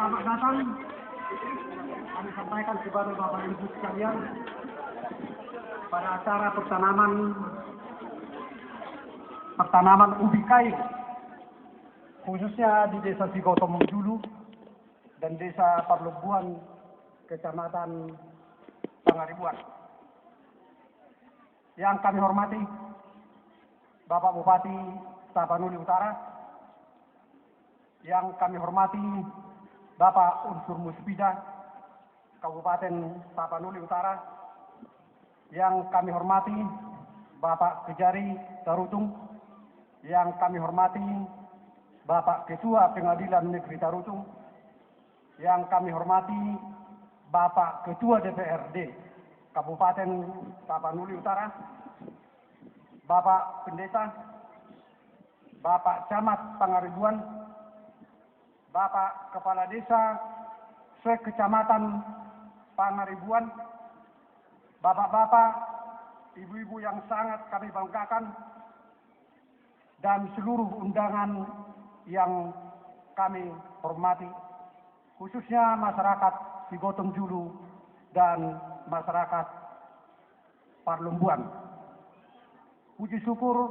Selamat datang. Kami sampaikan kepada Bapak Ibu sekalian pada acara pertanaman ubi kayu, khususnya di Desa Sigotom Julu dan Desa Parlebuan, Kecamatan Pangaribuan. Yang kami hormati Bapak Bupati Tapanuli Utara, yang kami hormati Bapak Unsur Muspida Kabupaten Tapanuli Utara, yang kami hormati Bapak Kejari Tarutung, yang kami hormati Bapak Ketua Pengadilan Negeri Tarutung, yang kami hormati Bapak Ketua DPRD Kabupaten Tapanuli Utara, Bapak Pendeta, Bapak Camat Pangaribuan, Bapak Kepala Desa Sekecamatan Pangaribuan, Bapak-bapak, ibu-ibu yang sangat kami banggakan, dan seluruh undangan yang kami hormati, khususnya masyarakat Sigotom Julu dan masyarakat Parlembuan. Puji syukur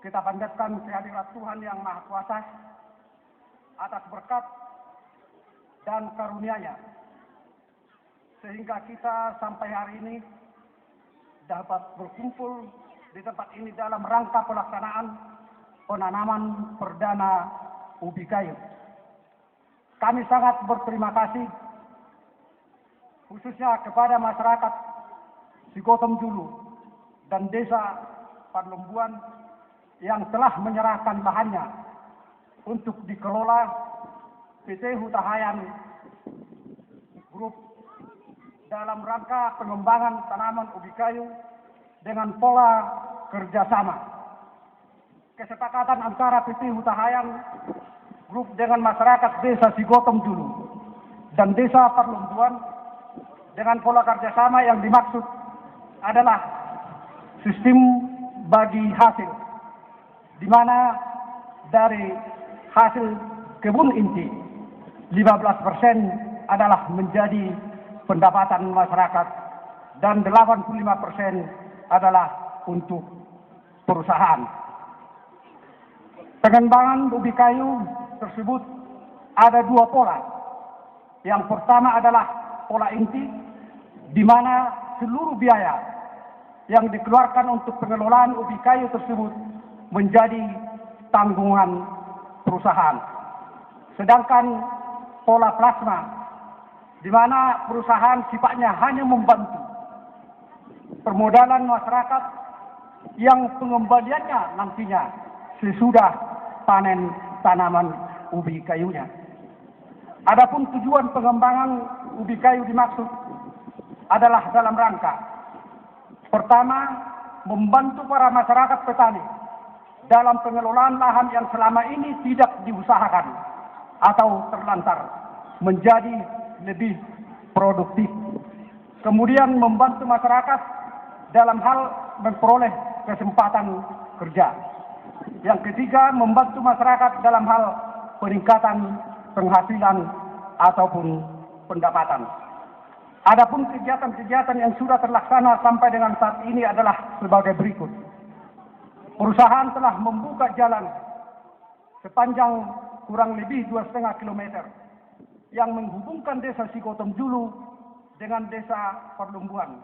kita panjatkan kehadirat Tuhan Yang Maha Kuasa atas berkat dan karunia-Nya, sehingga kita sampai hari ini dapat berkumpul di tempat ini dalam rangka pelaksanaan penanaman perdana ubi kayu. Kami sangat berterima kasih khususnya kepada masyarakat Sigotom Julu dan Desa Parlembuan yang telah menyerahkan lahannya untuk dikelola PT Hutahayan Group dalam rangka pengembangan tanaman ubi kayu dengan pola kerjasama. Kesepakatan antara PT Hutahayan Group dengan masyarakat Desa Sigotom Julu dan Desa Parlembuan dengan pola kerjasama yang dimaksud adalah sistem bagi hasil, di mana dari hasil kebun inti 15% adalah menjadi pendapatan masyarakat dan 85% adalah untuk perusahaan. Pengembangan ubi kayu tersebut ada dua pola. Yang pertama adalah pola inti, di mana seluruh biaya yang dikeluarkan untuk pengelolaan ubi kayu tersebut menjadi tanggungan perusahaan. Sedangkan pola plasma, di mana perusahaan sifatnya hanya membantu permodalan masyarakat yang pengembaliannya nantinya sesudah panen tanaman ubi kayunya. Adapun tujuan pengembangan ubi kayu dimaksud adalah dalam rangka pertama, membantu para masyarakat petani dalam pengelolaan lahan yang selama ini tidak diusahakan atau terlantar menjadi lebih produktif. Kemudian membantu masyarakat dalam hal memperoleh kesempatan kerja. Yang ketiga, membantu masyarakat dalam hal peningkatan penghasilan ataupun pendapatan. Adapun kegiatan-kegiatan yang sudah terlaksana sampai dengan saat ini adalah sebagai berikut. Perusahaan telah membuka jalan sepanjang kurang lebih 2,5 km yang menghubungkan Desa Sigotom Julu dengan Desa Parlembuan.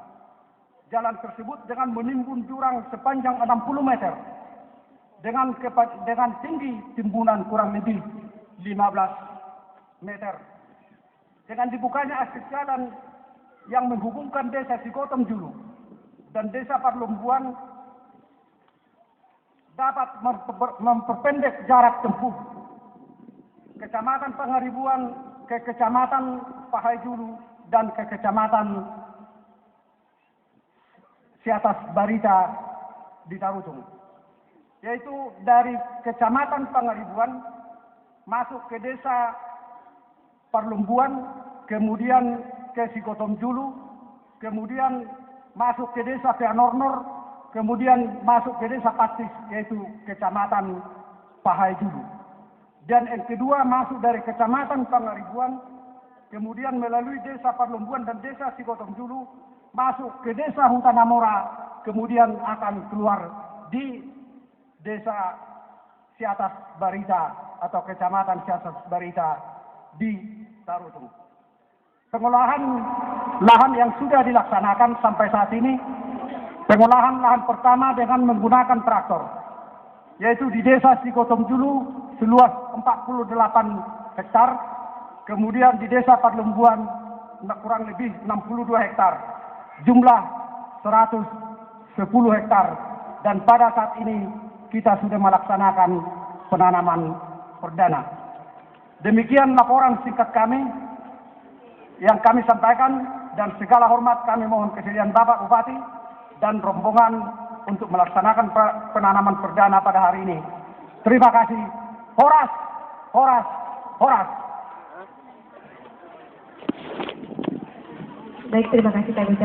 Jalan tersebut dengan menimbun jurang sepanjang 60 meter dengan tinggi timbunan kurang lebih 15 meter. Dengan dibukanya akses jalan yang menghubungkan Desa Sigotom Julu dan Desa Parlembuan dapat memperpendek jarak tempuh Kecamatan Pangaribuan ke Kecamatan Pahai Julu dan ke Kecamatan Siatas Barita di Tarutung, yaitu dari Kecamatan Pangaribuan masuk ke Desa Parlembuan, kemudian ke Sigotom Julu, kemudian masuk ke Desa Pianornor, kemudian masuk ke Desa Paktis, yaitu Kecamatan Pahai Julu. Dan yang kedua masuk dari Kecamatan Pangaribuan kemudian melalui desa Parlumbuan dan desa Sikotong Julu, masuk ke desa Hutanamora, kemudian akan keluar di desa Siatas Barita atau kecamatan Siatas Barita di Tarutung. Pengolahan lahan yang sudah dilaksanakan sampai saat ini, pengolahan lahan pertama dengan menggunakan traktor, yaitu di desa Sikotong Julu seluas 48 hektar, kemudian di desa Parlumbuan kurang lebih 62 hektar, jumlah 110 hektar, dan pada saat ini kita sudah melaksanakan penanaman perdana. Demikian laporan singkat kami yang kami sampaikan, dan segala hormat kami mohon kesediaan Bapak Bupati dan rombongan untuk melaksanakan penanaman perdana pada hari ini. Terima kasih. Horas, horas, horas. Baik, terima kasih kami.